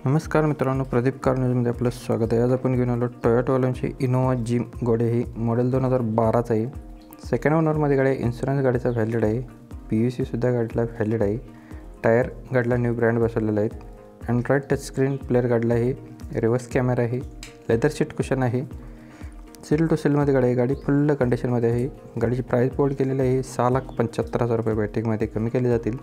नमस्कार मित्रांनो, प्रदीप कार न्यूजमध्ये आपलं स्वागत आहे। आज आपण घेऊन आलो टोयोटावाल्यांची इनोवा जिम गाडी। ही मॉडेल 2012च आहे। सेकंड ओनरमध्ये गाडी आहे। इन्शुरन्स गाडीचा व्हॅलिड आहे। PUC सुद्धा गाडीला व्हॅलिड आहे। टायर गाडीला न्यू ब्रँड बसवलेला आहे। अँड्रॉइड टचस्क्रीन प्लेअर गाडीला आहे। रिव्हर्स कॅमेरा आहे। लेदर सीट कुशन आहे। सील टू सीलमध्ये गाडी आहे। गाडी फुल कंडिशनमध्ये आहे। गाडीची प्राईस बोर्ड केलेली आहे 6,75,000 रुपये। बॅटिंगमध्ये कमी केले जातील।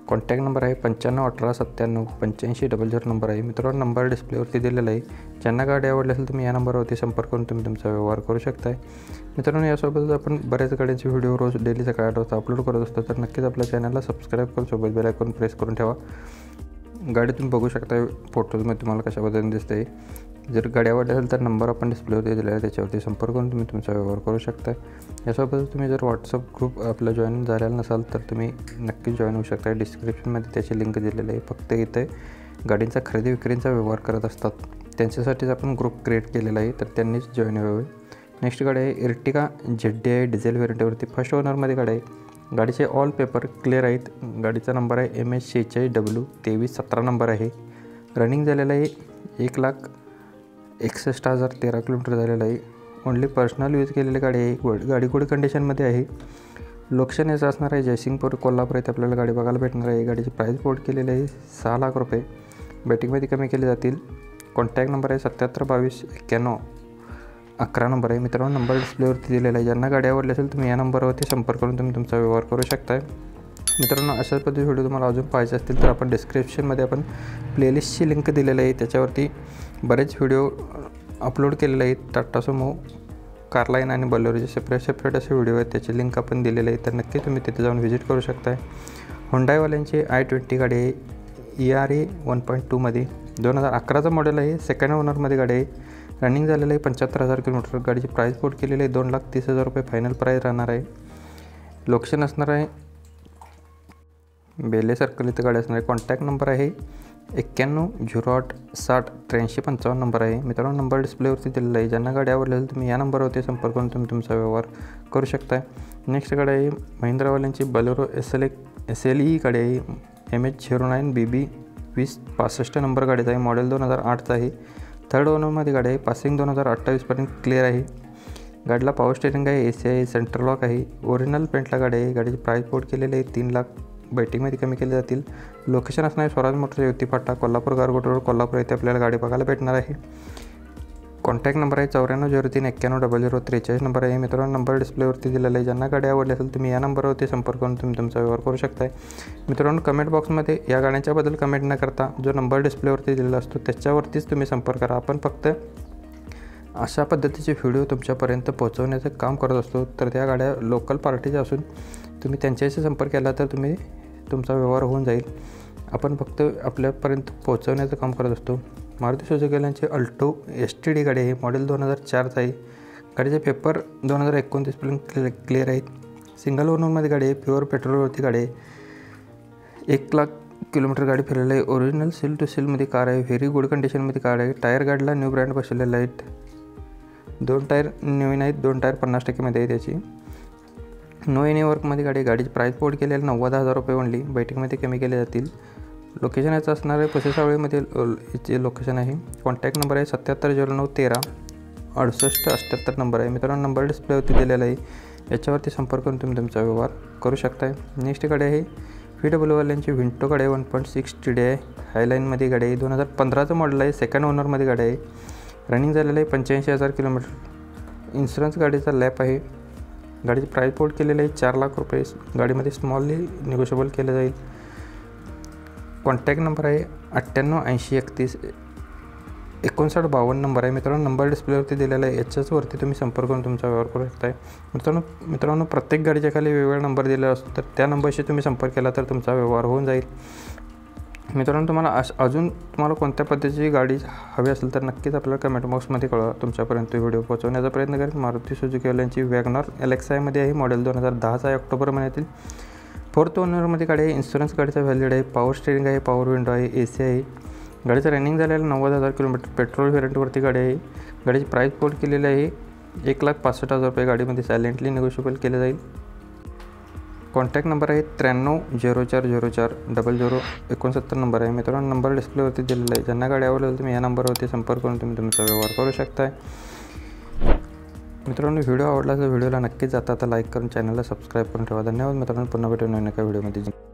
कॉन्टॅक्ट नंबर आहे 9518978500 नंबर आहे। मित्रांनो, नंबर डिस्प्लेवरती दिलेला आहे। ज्यांना गाडी आवडली असेल तुम्ही या नंबरवरती संपर्क करून तुम्ही तुमचा व्यवहार करू शकता। मित्रांनो, यासोबत आपण बऱ्याच गाड्यांचे व्हिडिओ रोज डेली सकाळी 8 वाजता अपलोड करत असतो, तर नक्कीच आपल्या चॅनलला सबस्क्राईब करून सोबत बेल आयकॉन प्रेस करून ठेवा। गाडी तुम्ही बघू शकता फोटोजमध्ये तुम्हाला कशा पद्धतीने दिसते। जर गाडी आवडली असेल तर नंबर आपण डिस्प्लेवरती दिलेला आहे, त्याच्यावरती संपर्क करून तुम्ही तुमचा व्यवहार करू शकता। यासोबत तुम्ही जर व्हॉट्सअप ग्रुप आपला जॉईन झालेला नसाल तर तुम्ही नक्कीच जॉईन होऊ शकता। डिस्क्रिप्शनमध्ये त्याची लिंक दिलेली आहे। फक्त इथे गाडींचा खरेदी विक्रीचा व्यवहार करत असतात, त्यांच्यासाठीच आपण ग्रुप क्रिएट केलेला आहे, तर त्यांनीच जॉईन व्हावे। नेक्स्ट गाडी आहे इर्टिगा ZDI डिझेल व्हेरियंटवरती फर्स्ट ओनरमध्ये गाडी आहे। गाडीचे ऑल पेपर क्लिअर आहेत। गाडीचा नंबर आहे MH46W2317 नंबर आहे। रनिंग झालेला आहे 1,61,013 किलोमीटर झालेला आहे। ओनली पर्सनल यूज केलेली गाडी आहे। गाडी गुड कंडिशनमध्ये आहे। लोकेशन याचं असणार आहे जयसिंगपूर कोल्हापूर येथे आपल्याला गाडी बघायला भेटणार आहे। गाडीची प्राईस बोर्ड केलेली आहे 6 लाख रुपये। बॅटिंगमध्ये कमी केले जातील। कॉन्टॅक्ट नंबर आहे 77229111 नंबर आहे। मित्रांनो, नंबर डिस्प्लेवरती दिलेला आहे। ज्यांना गाडी आवडली असेल तुम्ही या नंबरवरती संपर्क करून तुम्ही तुमचा व्यवहार करू शकता। मित्रांनो, अशाच पद्धतीचे व्हिडिओ तुम्हाला अजून पाहिजे असतील तर आपण डिस्क्रिप्शनमध्ये आपण प्लेलिस्टची लिंक दिलेली आहे, त्याच्यावरती बरेच व्हिडिओ अपलोड केलेले आहेत। टाटा सुमो, कारलाईन आणि बलेरोचे सेपरेट असे व्हिडिओ आहेत, त्याची लिंक आपण दिलेली आहे, तर नक्की तुम्ही तिथे जाऊन व्हिजिट करू शकता। हुंडाईवाल्यांची i20 गाडी आहे। ERA 1.2मध्ये 2011चं मॉडेल आहे। सेकंड ओनरमध्ये गाडी आहे। रनिंग झालेलं आहे 75,000 किलोमीटर। गाडीची प्राईस बोर्ड केलेली आहे 2,30,000 रुपये फायनल प्राईस राहणार आहे। लोकेशन असणार आहे बेले सर्कल इथं गाडी असणार आहे। कॉन्टॅक्ट नंबर आहे 9108608355 नंबर आहे। मित्रांनो, नंबर डिस्प्लेवरती दिलेला आहे। ज्यांना गाडी आवडली असेल तुम्ही या नंबरवरती संपर्क करून तुम्ही तुमचा व्यवहार करू शकता। नेक्स्ट गाडी आहे महिंद्रावाल्यांची बलेरो SLE गाडी आहे। MH09BB2065 नंबर गाडीचा आहे। मॉडेल 2008चा आहे। थर्ड ओनरमध्ये गाडी आहे। पासिंग 2028पर्यंत क्लिअर आहे। गाडीला पॉवर स्टेअरिंग आहे। AC आहे। सेंटर लॉक आहे। ओरिजिनल पेंटला गाडी आहे। गाडीची प्राईस बोर्ड केलेली आहे 3 लाख। बॅटिंगमध्ये कमी केले जातील। लोकेशन असणार आहे स्वराज मोटर्स युवती फाटा कोल्हापूर गारगोट रोड कोल्हापूर येथे आपल्याला गाडी बघायला भेटणार आहे। कॉन्टॅक्ट नंबर आहे 9403910043 नंबर आहे। मित्रांनो, नंबर डिस्प्लेवरती दिलेला आहे। ज्यांना गाडी आवडली असेल तुम्ही या नंबरवरती संपर्क करून तुम्ही तुमचा व्यवहार करू शकता। मित्रांनो, कमेंट बॉक्समध्ये या गाड्यांच्याबद्दल कमेंट न करता जो नंबर डिस्प्लेवरती दिलेला असतो त्याच्यावरतीच तुम्ही संपर्क करा। आपण फक्त अशा पद्धतीचे व्हिडिओ तुमच्यापर्यंत पोहोचवण्याचं काम करत असतो, तर त्या गाड्या लोकल पार्टीच्या असून तुम्ही त्यांच्याशी संपर्क केला तर तुमचा व्यवहार होऊन जाईल। आपण फक्त आपल्यापर्यंत पोहोचवण्याचं काम करत असतो। मारुती सुझुकीवाल्यांची अल्टो STD गाडी आहे। मॉडेल 2004चा आहे। गाडीचे पेपर 2029पर्यंत क्लिअर आहेत। सिंगल ओनरमध्ये गाडी आहे। प्युअर पेट्रोलवरती गाडी आहे। 1 लाख किलोमीटर गाडी फिरलेली आहे। ओरिजिनल सील टू सीलमध्ये कार आहे। व्हेरी गुड कंडिशनमध्ये कार आहे। टायर गाडीला न्यू ब्रँड बसवलेला आहेत। 2 टायर नवीन आहेत। 2 टायर 50% मध्ये आहे त्याची। नो एनी वर्कमध्ये गाडी आहे। गाडीची प्राईस बोर्ड केलेली 90,000 रुपये ओनली। बॅटिंगमध्ये कमी केले जातील। लोकेशन याचं असणार आहे पुसेसावळीमध्ये याचे लोकेशन आहे। कॉन्टॅक्ट नंबर आहे 7709136878 नंबर आहे। मित्रांनो, नंबर डिस्प्लेवरती दिलेला आहे, याच्यावरती संपर्क करून तुम्ही तुमचा व्यवहार करू शकता। नेक्स्ट गाडी आहे VWवाल्यांची विंटो गाडी आहे। 1.6 TDI हायलाईनमध्ये गाडी आहे। 2015चं मॉडेल आहे। सेकंड ओनरमध्ये गाडी आहे। रनिंग झालेलं आहे 85,000 किलोमीटर। इन्शुरन्स गाडीचा लॅप आहे। गाडीची प्राईस बोर्ड केलेली आहे 4 लाख रुपये। गाडीमध्ये स्मॉलली निगोशिएबल केलं जाईल। कॉन्टॅक्ट नंबर आहे 9880315952 नंबर आहे। मित्रांनो, नंबर डिस्प्लेवरती दिलेला आहे, याच्याचवरती तुम्ही संपर्क करून तुमचा व्यवहार करू शकता। मित्रांनो, प्रत्येक गाडीच्या खाली वेगवेगळा नंबर दिलेला असतो, तर त्या नंबरशी तुम्ही संपर्क केला तर तुमचा व्यवहार होऊन जाईल। मित्रांनो, तुम्हाला कोणत्या पद्धतीची गाडी हवी असेल तर नक्कीच आपल्याला कमेंट बॉक्समध्ये कळवा। तुमच्यापर्यंत व्हिडिओ पोहोचवण्याचा प्रयत्न करेल। मारुती सुझुकीवाल्यांची वॅगनर LXI मध्ये आहे। मॉडेल 2010चा आहे। ऑक्टोबर महिन्यातील 4th ओनरमध्ये गाडी आहे। इन्शुरन्स गाडीचा व्हॅलिड आहे। पॉवर स्टेअरिंग आहे। पॉवर विंडो आहे। AC आहे। गाडीचं रनिंग झालेलं 90,000 किलोमीटर। पेट्रोल व्हेरियंटवरती गाडी आहे। गाडीची प्राईस बोर्ड केलेली आहे 1,65,000 रुपये। गाडीमध्ये सायलेंटली निगोशिएबल केले जाईल। कॉन्टॅक्ट नंबर आहे 9304040069 नंबर आहे मित्रांनो. नंबर डिस्प्लेवरती दिलेला आहे. ज्यांना गाडी आवडेल तुम्ही या नंबरवरती संपर्क करून तुम्ही तुमचा व्यवहार करू शकताय. मित्रांनो व्हिडिओ आवडला तर व्हिडिओला नक्कीच जाता लाईक करून चॅनलला सबस्क्राईब करून ठेवा. धन्यवाद मित्रांनो. पुन्हा भेटून नवीन एका व्हिडिओमध्ये.